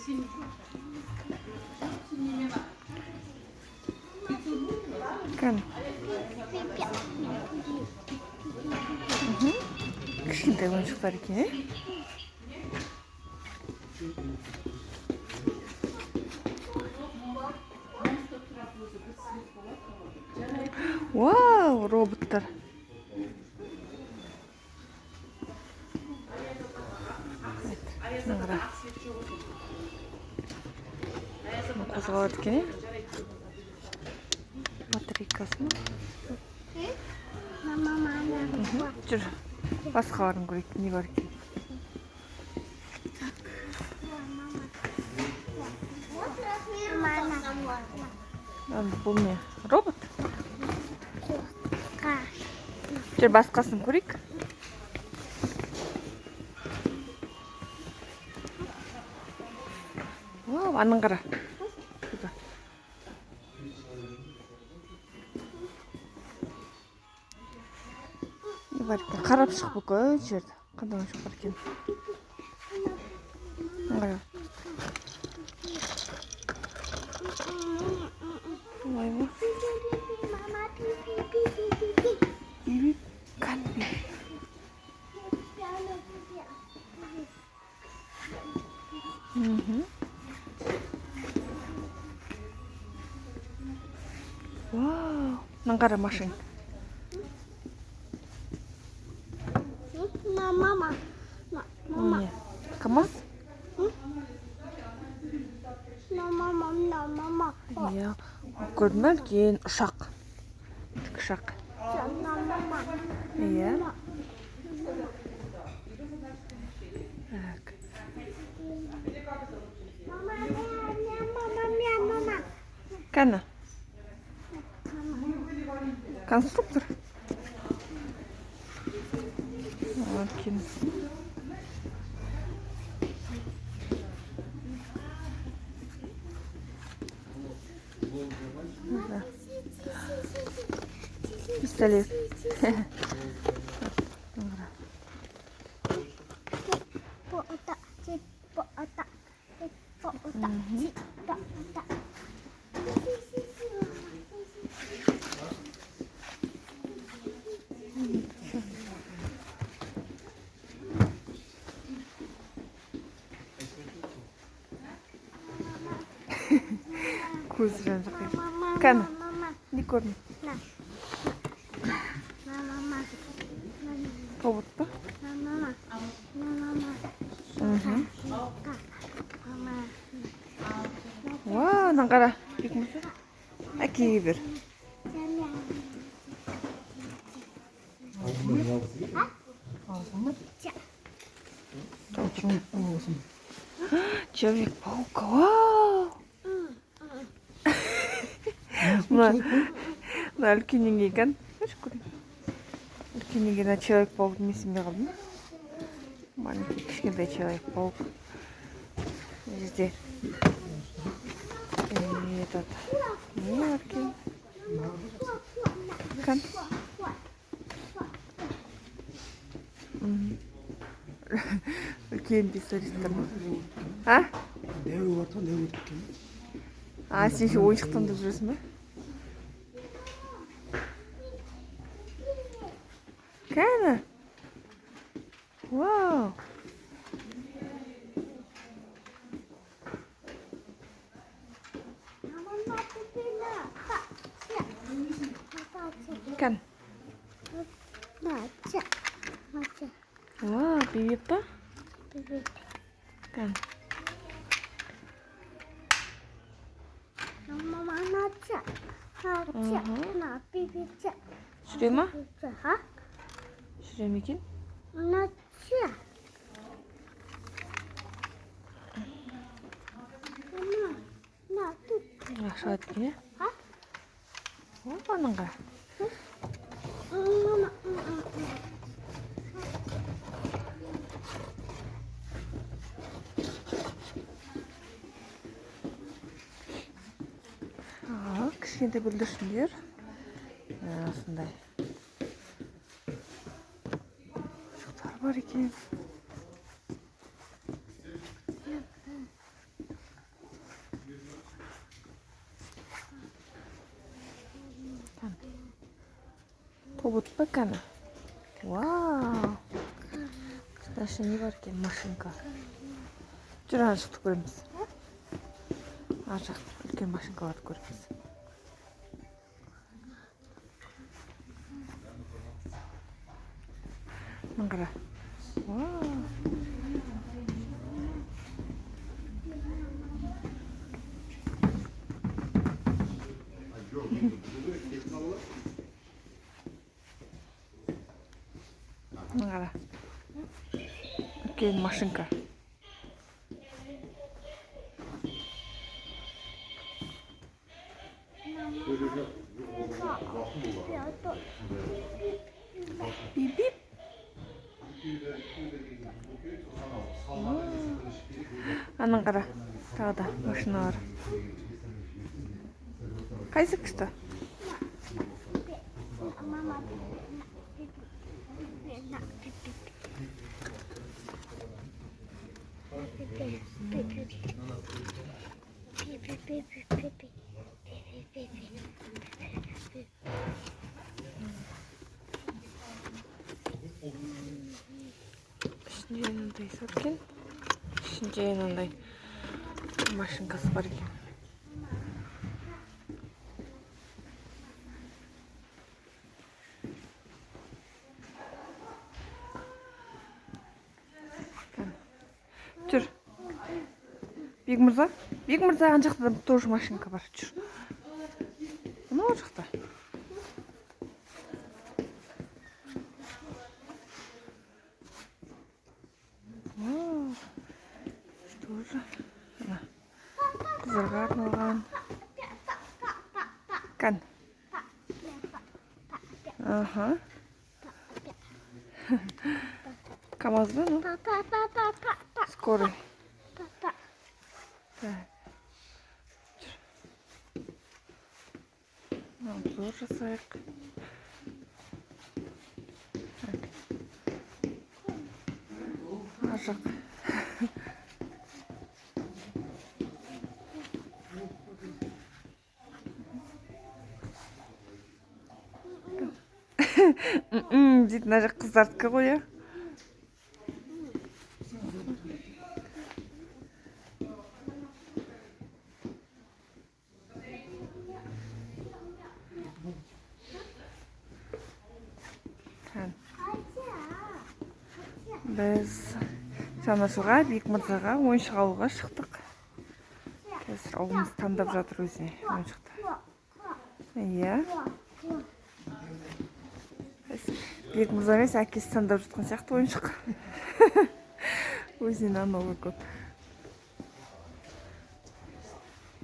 Kan. Кішкентай ойыншықтар екен, Вау, роботтар. Қозғалады екен, батарейкасы ма? Жүр, басқаларын көрейік, не бар екен. Бұл не? Робот? Жүр, басқасын көрейік. Вау, аның қара. Не бар екен? Қарап шығып бүкіл жерді. Қандай ойыншық бар екен? Қара. Олай ма? Биби, kan bibi. Вау, мынаны қара машина. Мама. Не? КамАЗ? Мама. Иә, көрдің бе, үлкен ұшақ. Тікұшақ. Иә. Так. Кәні? Конструктор? Үлкен. Пистолет. Көзі жан жаққа. Кәні? Не көрдің? Робот па? Вау, мынаны қара. Әкеге бер. Человек-паук. Вау! Мына үлкеннен келген. Үлкеннен келген Человек-пауктың есімде қалдым. Маленький кішкентай Человек-паук. Жерде этот не бар екен. Кән? Үлкен пистолеттер ма? А? А, сен еще ойыншықтан да жүресің бе? Кәні? Вау! Кән? Вау, бебек па? Кән? Жүре ма? Жүре ме екен? Шығады екен, е? Аның қара. Кішкентай бүлдіршіндер. Осындай. Шықтар бар екен. тобот па кәні? Вау! Даша не бар екен, машинка. Жүр, ана жақты көреміз. Ар жақта үлкен машинкаларды көреміз. Мына қара. Вау! Мына қара. Үлкен машинка. Бип-бип. Ана қара. Тағы да машиналар. Қайсы күшті? Ішінде мынандай саткен. Ішінде мынандай машинкасы бар екен. Жүр. Бек мырза, ана жақта тоже машинка бар. Жүр. Мына жақта. Тоже. Қыздарға арналған. Кән. Аха. КамАЗ ба, ну? Скорый. Так. Обзор жасайық. Ар жақ. Дейді, мына жақ қыздардікі ғой, иә? Біз жанашуға, Бек мырзаға ойыншық алуға шықтық. Қазір ұлымыз таңдап жатыр өзіне ойыншықты. Иә. Бек мырза емес, әкесі таңдап жатқан сияқты ойыншық. Өзінен анауға көп.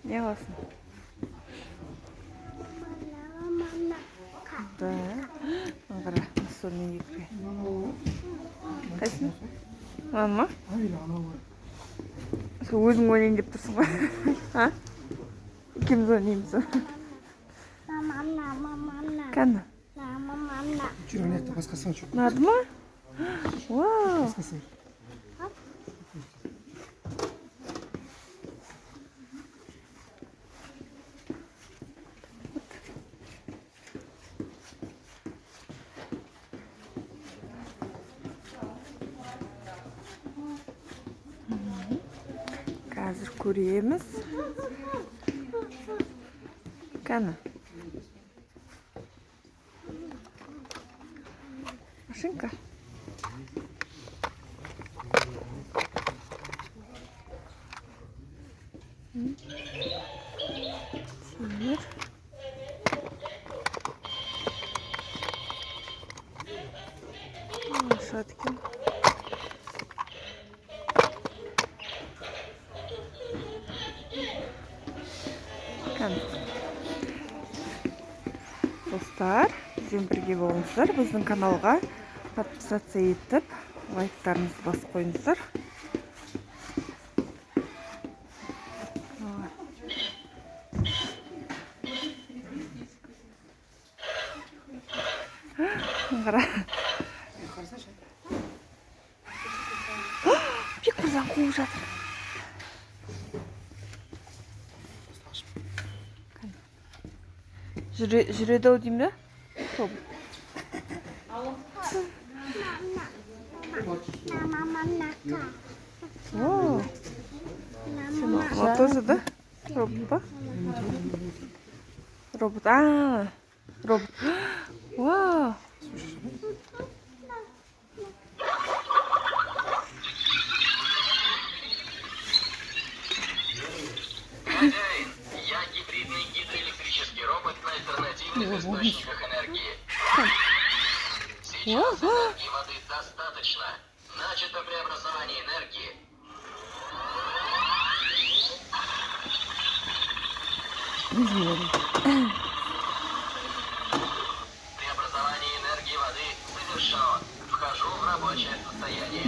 Не аласың? Да. Қара, сонымен екпе. Қайсың? Маған ма? Өзің ойнайын деп тұрсың ғой. Екеуміз ойнаймыз. Кәні? Жүр, ана жақта басқасың жүр. Ұнады ма? Вау! Басқасың. Қазір көреміз. Кәні? Машинка. Темір. Ашады екен. Достар, бізбен бірге болыңыздар. Біздің каналға подписаться етіп, лайктарыңызды басып қойыңыздар. Қара. Бек мырзаны қуып жатыр. Жүреді-ау деймін да? Топ. Мама нака. О, Мама. вот тоже, да? Робот. Робот. Робот. Вау. Хозяин, я гибридный гидроэлектрический робот на альтернативных источниках энергии. Сейчас энергии воды достаточно. Начато преобразование энергии. Преобразование энергии воды завершено. Вхожу в рабочее состояние.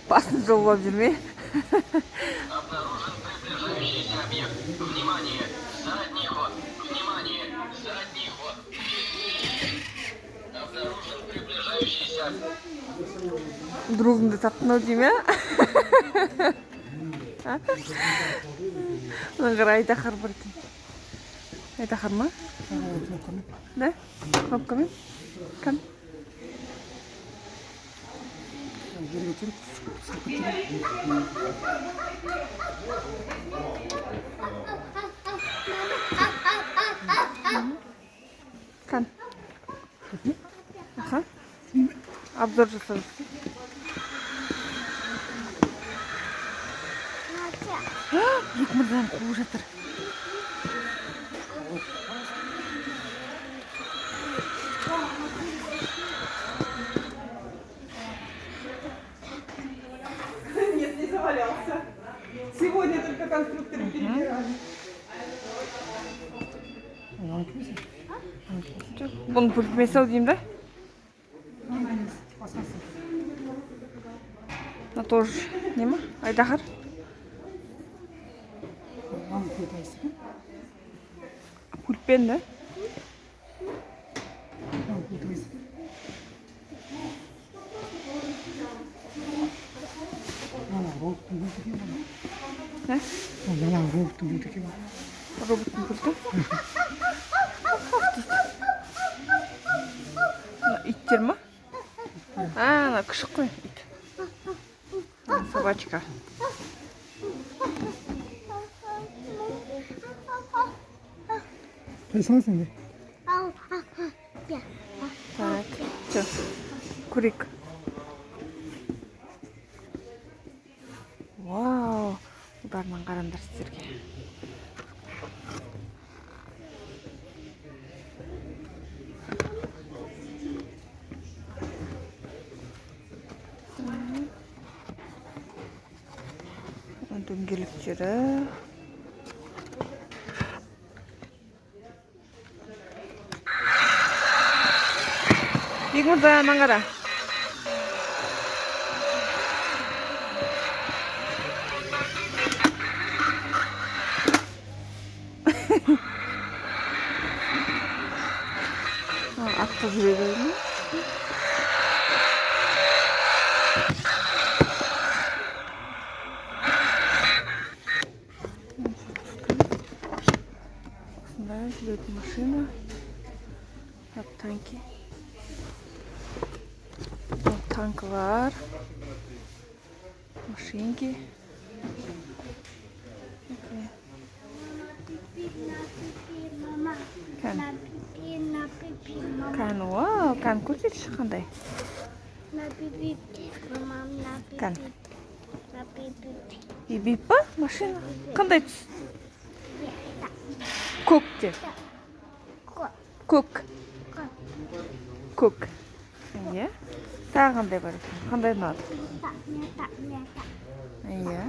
Басын жоллап жүрме. Обнаружен приближающийся объект. Внимание! Задний ход! Внимание! Задний ход! Обнаружен приближающийся... Другыңды таптың-ау дейме? Мына Айдаһар бар екен. Айдаһар ма? Да? Кнопкамен? Кім? Кім? Аха. Обзор жасап жүрсің. Екі мырзаны қуып жатыр. Нет, не завалялся. Сегодня только конструкторы перебирали. Бұны пультіме сау деймін да? Мына тоже не ма? Айдаһар? Пультпен да? Ne? Robottun pultu. Мына иттер ма? Ана күшік қой ит. Собачка. Қайсың де? Так, все. Курик. Вау. Ударынан қараңдар сіздерге. Дөңгелектері. Бегмұрза, маңғара. Атқа жүреді ме? Осындай жүретін машина. Вот танки. Вот танкылар. Машинки. Кән, вау, кән көрсетші қандай? Кән. Бип па? Машина. Қандай түс? Көк де. Көк. Көк. Иә. Тағы қандай бар екен? Қандай ұнады? Иә.